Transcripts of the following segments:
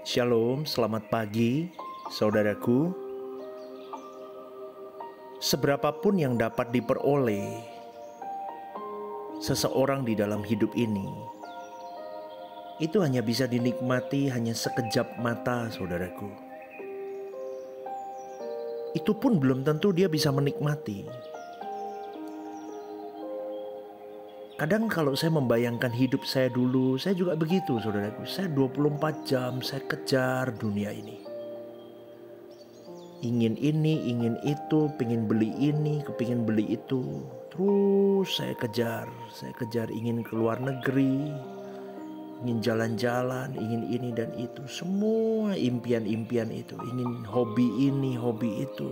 Shalom, selamat pagi, saudaraku. Seberapapun yang dapat diperoleh seseorang di dalam hidup ini, itu hanya bisa dinikmati hanya sekejap mata, saudaraku. Itu pun belum tentu dia bisa menikmati. Kadang kalau saya membayangkan hidup saya dulu, saya juga begitu, saudaraku. Saya 24 jam, saya kejar dunia ini. Ingin ini, ingin itu, pengen beli ini, kepingin beli itu. Terus saya kejar, ingin keluar negeri, ingin jalan-jalan, ingin ini dan itu. Semua impian-impian itu, ingin hobi ini, hobi itu.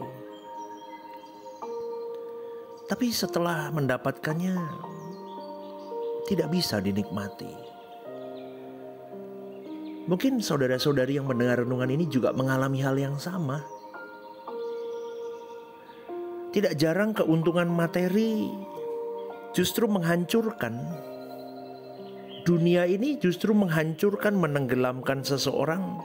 Tapi setelah mendapatkannya, tidak bisa dinikmati. Mungkin saudara-saudari yang mendengar renungan ini juga mengalami hal yang sama. Tidak jarang keuntungan materi justru menghancurkan. Dunia ini justru menghancurkan, menenggelamkan seseorang,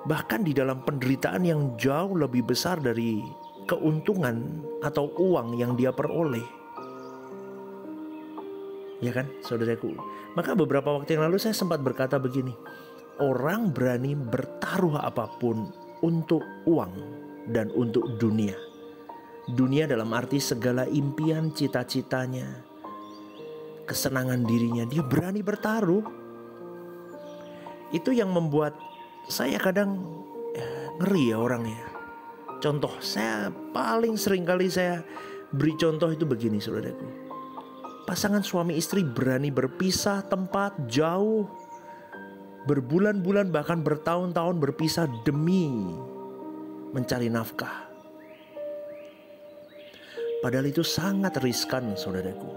bahkan di dalam penderitaan yang jauh lebih besar dari keuntungan atau uang yang dia peroleh. Ya kan, saudaraku? Maka beberapa waktu yang lalu saya sempat berkata begini, orang berani bertaruh apapun untuk uang dan untuk dunia. Dunia dalam arti segala impian, cita-citanya, kesenangan dirinya, dia berani bertaruh. Itu yang membuat saya kadang ngeri ya orangnya. Contoh, saya paling sering kali saya beri contoh itu begini, saudaraku. Pasangan suami istri berani berpisah tempat jauh, berbulan-bulan bahkan bertahun-tahun berpisah demi mencari nafkah. Padahal itu sangat riskan, saudaraku.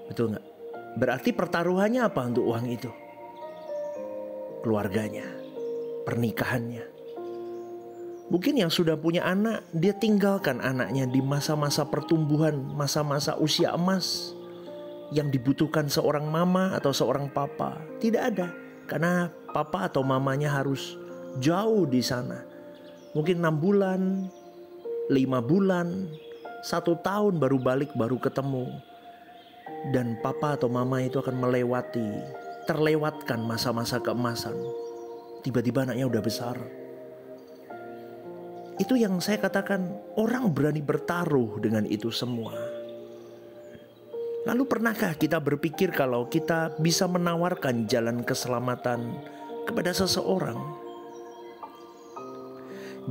Betul nggak? Berarti pertaruhannya apa untuk uang itu? Keluarganya, pernikahannya. Mungkin yang sudah punya anak, dia tinggalkan anaknya di masa-masa pertumbuhan, masa-masa usia emas yang dibutuhkan seorang mama atau seorang papa. Tidak ada, karena papa atau mamanya harus jauh di sana. Mungkin 6 bulan, 5 bulan, 1 tahun baru balik, baru ketemu. Dan papa atau mama itu akan terlewatkan masa-masa keemasan. Tiba-tiba anaknya udah besar. Itu yang saya katakan, orang berani bertaruh dengan itu semua. Lalu pernahkah kita berpikir kalau kita bisa menawarkan jalan keselamatan kepada seseorang?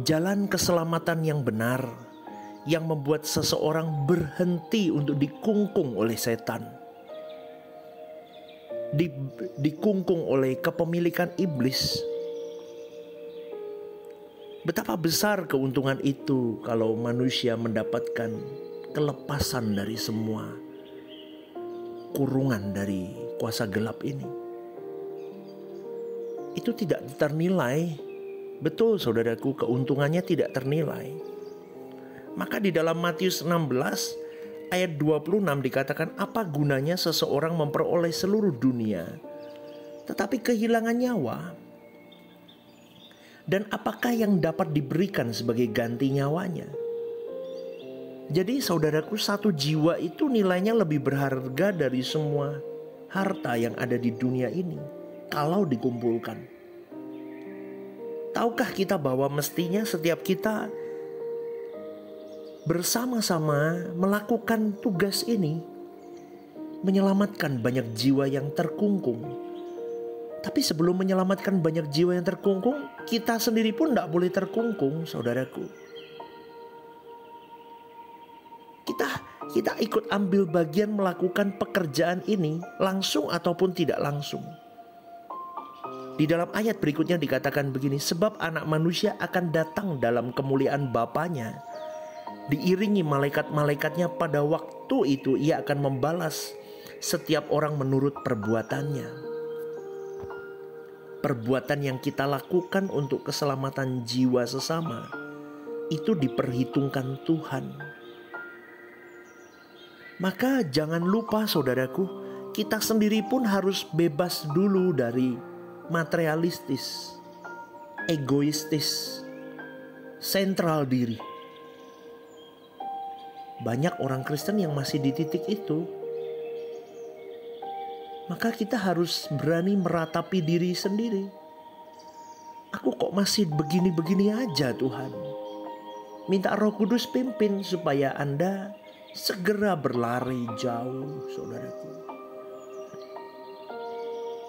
Jalan keselamatan yang benar, yang membuat seseorang berhenti untuk dikungkung oleh setan, dikungkung oleh kepemilikan iblis. Betapa besar keuntungan itu kalau manusia mendapatkan kelepasan dari semua kurungan dari kuasa gelap ini. Itu tidak ternilai. Betul, saudaraku, keuntungannya tidak ternilai. Maka di dalam Matius 16 ayat 26 dikatakan, apa gunanya seseorang memperoleh seluruh dunia tetapi kehilangan nyawa? Dan apakah yang dapat diberikan sebagai ganti nyawanya? Jadi saudaraku, satu jiwa itu nilainya lebih berharga dari semua harta yang ada di dunia ini kalau dikumpulkan. Tahukah kita bahwa mestinya setiap kita bersama-sama melakukan tugas ini, menyelamatkan banyak jiwa yang terkungkung. Tapi sebelum menyelamatkan banyak jiwa yang terkungkung, kita sendiri pun tidak boleh terkungkung, saudaraku. Kita ikut ambil bagian melakukan pekerjaan ini, langsung ataupun tidak langsung. Di dalam ayat berikutnya dikatakan begini, sebab anak manusia akan datang dalam kemuliaan Bapanya, diiringi malaikat-malaikatnya. Pada waktu itu ia akan membalas setiap orang menurut perbuatannya. Perbuatan yang kita lakukan untuk keselamatan jiwa sesama itu diperhitungkan Tuhan. Maka jangan lupa, saudaraku, kita sendiri pun harus bebas dulu dari materialistis, egoistis, sentral diri. Banyak orang Kristen yang masih di titik itu. Maka kita harus berani meratapi diri sendiri. Aku kok masih begini-begini aja Tuhan. Minta Roh Kudus pimpin supaya Anda segera berlari jauh, saudaraku.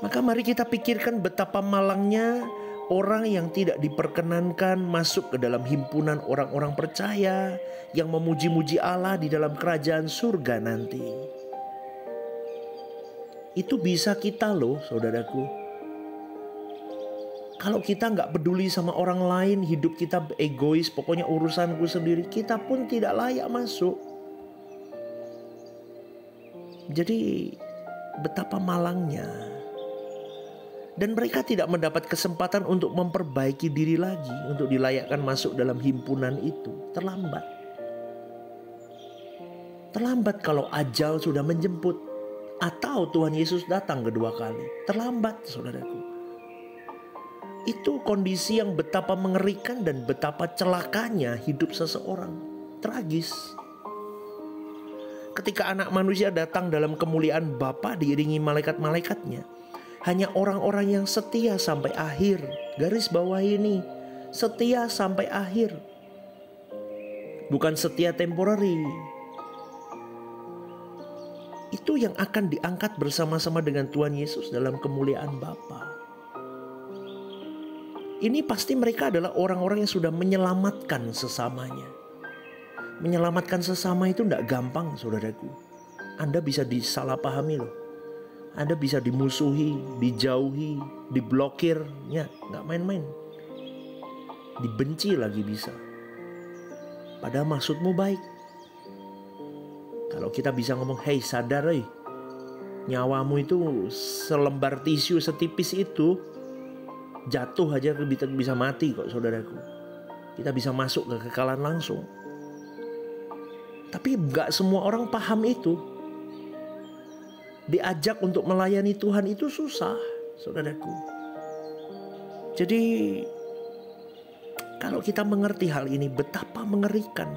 Maka mari kita pikirkan betapa malangnya orang yang tidak diperkenankan masuk ke dalam himpunan orang-orang percaya yang memuji-muji Allah di dalam kerajaan surga nanti. Itu bisa kita loh, saudaraku. Kalau kita gak peduli sama orang lain, hidup kita egois, pokoknya urusanku sendiri, kita pun tidak layak masuk. Jadi betapa malangnya. Dan mereka tidak mendapat kesempatan untuk memperbaiki diri lagi, untuk dilayakkan masuk dalam himpunan itu. Terlambat. Terlambat kalau ajal sudah menjemput, atau Tuhan Yesus datang kedua kali. Terlambat, saudaraku. Itu kondisi yang betapa mengerikan dan betapa celakanya hidup seseorang. Tragis. Ketika anak manusia datang dalam kemuliaan Bapa diiringi malaikat-malaikatnya, hanya orang-orang yang setia sampai akhir. Garis bawah ini, setia sampai akhir. Bukan setia temporary. Itu yang akan diangkat bersama-sama dengan Tuhan Yesus dalam kemuliaan Bapa. Ini pasti mereka adalah orang-orang yang sudah menyelamatkan sesamanya. Menyelamatkan sesama itu tidak gampang, saudaraku. Anda bisa disalahpahami loh. Anda bisa dimusuhi, dijauhi, diblokir. Ya, nggak main-main. Dibenci lagi bisa. Padahal maksudmu baik. Kalau kita bisa ngomong, "Hei sadar nyawamu itu selembar tisu setipis itu. Jatuh aja bisa mati kok saudaraku. Kita bisa masuk ke kekekalan langsung." Tapi gak semua orang paham itu. Diajak untuk melayani Tuhan itu susah, saudaraku. Jadi kalau kita mengerti hal ini, betapa mengerikan.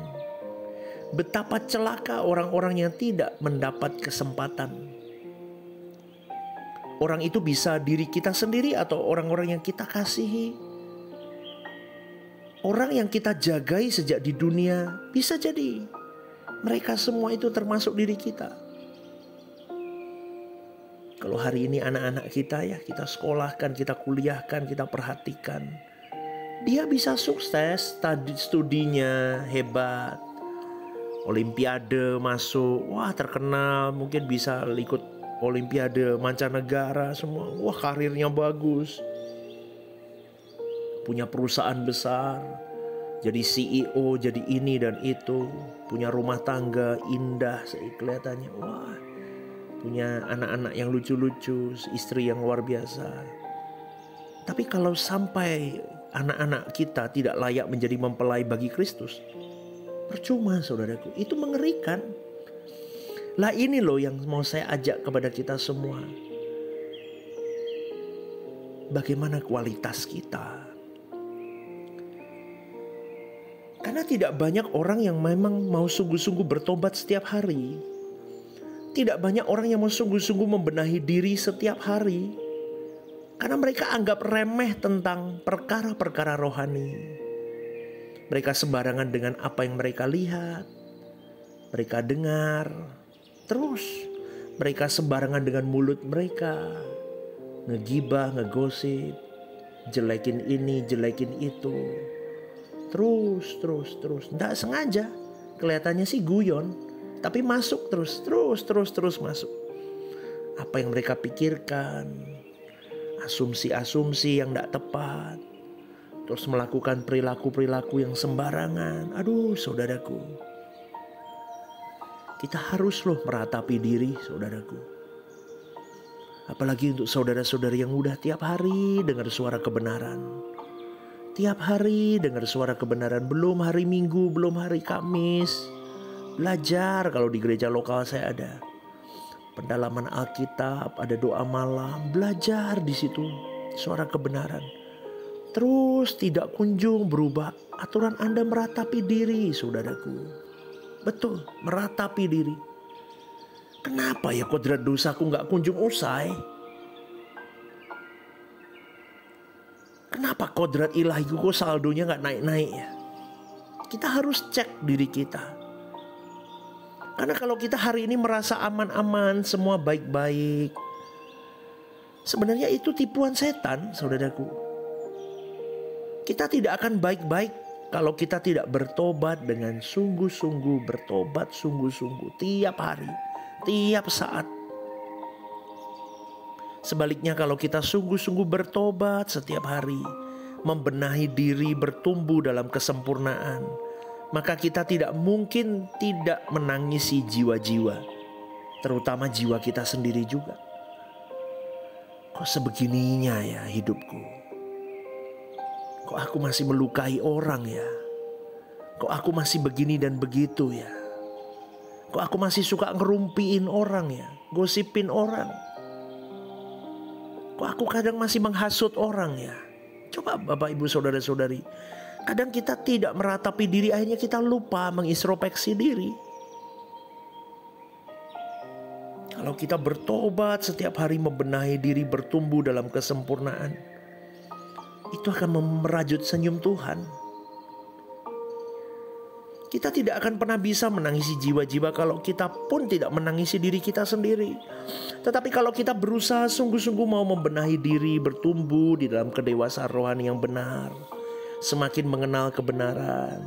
Betapa celaka orang-orang yang tidak mendapat kesempatan. Orang itu bisa diri kita sendiri atau orang-orang yang kita kasihi. Orang yang kita jagai sejak di dunia, bisa jadi mereka semua itu termasuk diri kita. Kalau hari ini anak-anak kita ya, kita sekolahkan, kita kuliahkan, kita perhatikan. Dia bisa sukses, studinya hebat. Olimpiade masuk, wah terkenal, mungkin bisa ikut Olimpiade mancanegara semua. Wah karirnya bagus. Punya perusahaan besar. Jadi CEO, jadi ini dan itu. Punya rumah tangga indah kelihatannya. Wah, punya anak-anak yang lucu-lucu, istri yang luar biasa. Tapi kalau sampai anak-anak kita tidak layak menjadi mempelai bagi Kristus, percuma saudaraku. Itu mengerikan. Lah ini loh yang mau saya ajak kepada kita semua. Bagaimana kualitas kita? Karena tidak banyak orang yang memang mau sungguh-sungguh bertobat setiap hari. Tidak banyak orang yang mau sungguh-sungguh membenahi diri setiap hari. Karena mereka anggap remeh tentang perkara-perkara rohani. Mereka sembarangan dengan apa yang mereka lihat, mereka dengar. Terus mereka sembarangan dengan mulut mereka, ngegibah, ngegosip, jelekin ini, jelekin itu. Terus. Nggak sengaja, kelihatannya sih guyon, tapi masuk terus masuk. Apa yang mereka pikirkan, asumsi-asumsi yang nggak tepat, terus melakukan perilaku-perilaku yang sembarangan. Aduh, saudaraku. Kita harus loh meratapi diri, saudaraku. Apalagi untuk saudara-saudari yang udah tiap hari dengar suara kebenaran. Tiap hari dengar suara kebenaran. Belum hari Minggu, belum hari Kamis. Belajar, kalau di gereja lokal saya ada pendalaman Alkitab, ada doa malam. Belajar di situ. suara kebenaran. Terus tidak kunjung berubah. Aturan Anda meratapi diri, saudaraku. Betul, meratapi diri. Kenapa ya kodrat dosaku gak kunjung usai? Kenapa kodrat ilahiku kok saldonya gak naik-naik ya? Kita harus cek diri kita. Karena kalau kita hari ini merasa aman-aman, semua baik-baik, sebenarnya itu tipuan setan, saudaraku. Kita tidak akan baik-baik kalau kita tidak bertobat dengan sungguh-sungguh, bertobat sungguh-sungguh tiap hari, tiap saat. Sebaliknya kalau kita sungguh-sungguh bertobat setiap hari, membenahi diri, bertumbuh dalam kesempurnaan, maka kita tidak mungkin tidak menangisi jiwa-jiwa, terutama jiwa kita sendiri juga. Kok sebegininya ya hidupku? Kok aku masih melukai orang ya? Kok aku masih begini dan begitu ya? Kok aku masih suka ngerumpiin orang ya? Gosipin orang? Kok aku kadang masih menghasut orang ya? Coba Bapak Ibu Saudara-saudari, kadang kita tidak meratapi diri, akhirnya kita lupa mengintrospeksi diri. Kalau kita bertobat setiap hari, membenahi diri, bertumbuh dalam kesempurnaan, itu akan merajut senyum Tuhan. Kita tidak akan pernah bisa menangisi jiwa-jiwa kalau kita pun tidak menangisi diri kita sendiri. Tetapi kalau kita berusaha sungguh-sungguh mau membenahi diri, bertumbuh di dalam kedewasaan rohani yang benar, semakin mengenal kebenaran,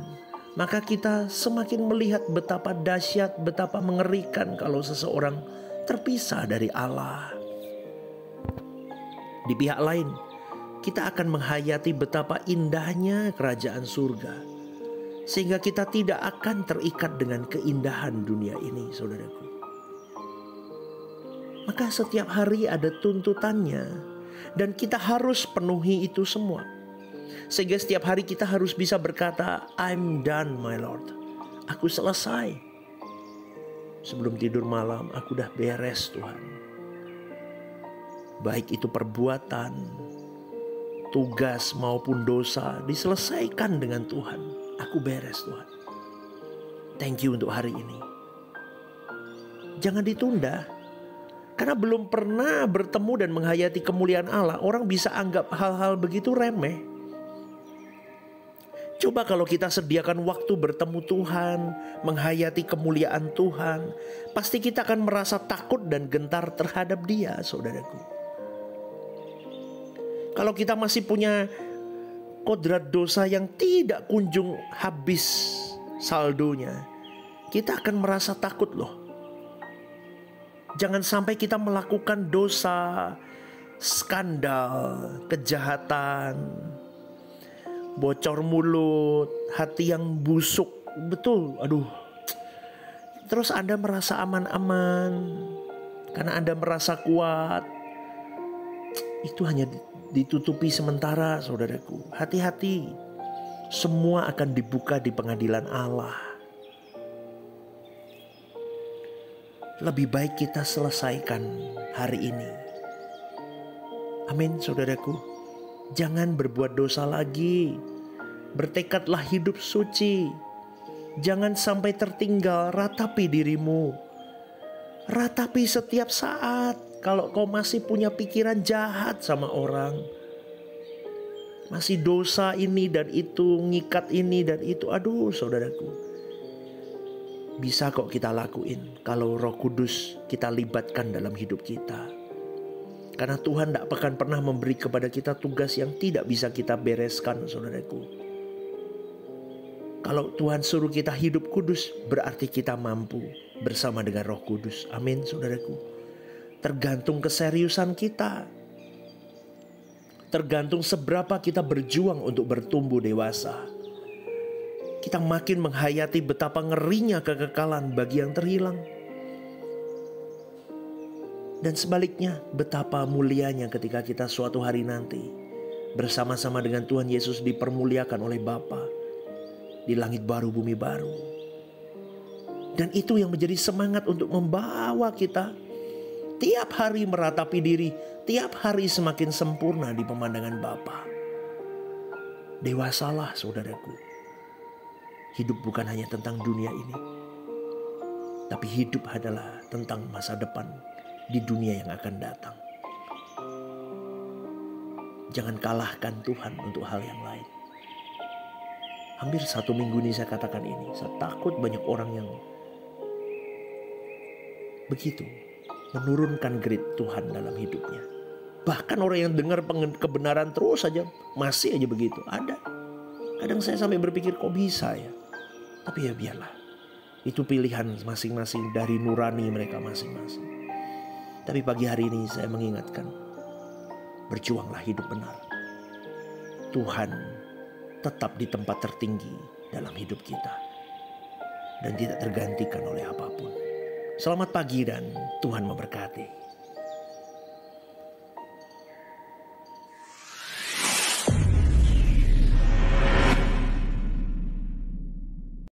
maka kita semakin melihat betapa dahsyat, betapa mengerikan kalau seseorang terpisah dari Allah. Di pihak lain, kita akan menghayati betapa indahnya kerajaan surga, sehingga kita tidak akan terikat dengan keindahan dunia ini, saudaraku. Maka setiap hari ada tuntutannya, dan kita harus penuhi itu semua. Sehingga setiap hari kita harus bisa berkata, I'm done my Lord. Aku selesai. Sebelum tidur malam, aku udah beres Tuhan. Baik itu perbuatan, tugas maupun dosa diselesaikan dengan Tuhan. Aku beres Tuhan. Thank you untuk hari ini. Jangan ditunda. Karena belum pernah bertemu dan menghayati kemuliaan Allah, orang bisa anggap hal-hal begitu remeh. Coba kalau kita sediakan waktu bertemu Tuhan, menghayati kemuliaan Tuhan, pasti kita akan merasa takut dan gentar terhadap Dia, saudaraku. Kalau kita masih punya kodrat dosa yang tidak kunjung habis saldonya, kita akan merasa takut loh. Jangan sampai kita melakukan dosa, skandal, kejahatan, bocor mulut, hati yang busuk. Betul, aduh. Terus Anda merasa aman-aman karena Anda merasa kuat. Itu hanya ditutupi sementara, saudaraku. Hati-hati, semua akan dibuka di pengadilan Allah. Lebih baik kita selesaikan hari ini. Amin, saudaraku. Jangan berbuat dosa lagi. Bertekadlah hidup suci. Jangan sampai tertinggal. Ratapi dirimu. Ratapi setiap saat. Kalau kau masih punya pikiran jahat sama orang, masih dosa ini dan itu, ngikat ini dan itu, aduh saudaraku, bisa kok kita lakuin kalau Roh Kudus kita libatkan dalam hidup kita. Karena Tuhan tidak akan pernah memberi kepada kita tugas yang tidak bisa kita bereskan, saudaraku. Kalau Tuhan suruh kita hidup kudus, berarti kita mampu bersama dengan Roh Kudus. Amin, saudaraku. Tergantung keseriusan kita. Tergantung seberapa kita berjuang untuk bertumbuh dewasa. Kita makin menghayati betapa ngerinya kekekalan bagi yang terhilang. Dan sebaliknya, betapa mulianya ketika kita suatu hari nanti bersama-sama dengan Tuhan Yesus dipermuliakan oleh Bapa di langit baru, bumi baru. Dan itu yang menjadi semangat untuk membawa kita tiap hari meratapi diri, tiap hari semakin sempurna di pemandangan Bapa. Dewasalah saudaraku. Hidup bukan hanya tentang dunia ini, tapi hidup adalah tentang masa depan di dunia yang akan datang. Jangan kalahkan Tuhan untuk hal yang lain. Hampir 1 minggu ini saya katakan ini. Saya takut banyak orang yang begitu menurunkan grade Tuhan dalam hidupnya. Bahkan orang yang dengar kebenaran terus saja masih aja begitu. Ada. Kadang saya sampai berpikir kok bisa ya. Tapi ya biarlah. Itu pilihan masing-masing dari nurani mereka masing-masing. Tapi pagi hari ini saya mengingatkan, berjuanglah hidup benar. Tuhan tetap di tempat tertinggi dalam hidup kita dan tidak tergantikan oleh apapun. Selamat pagi dan Tuhan memberkati.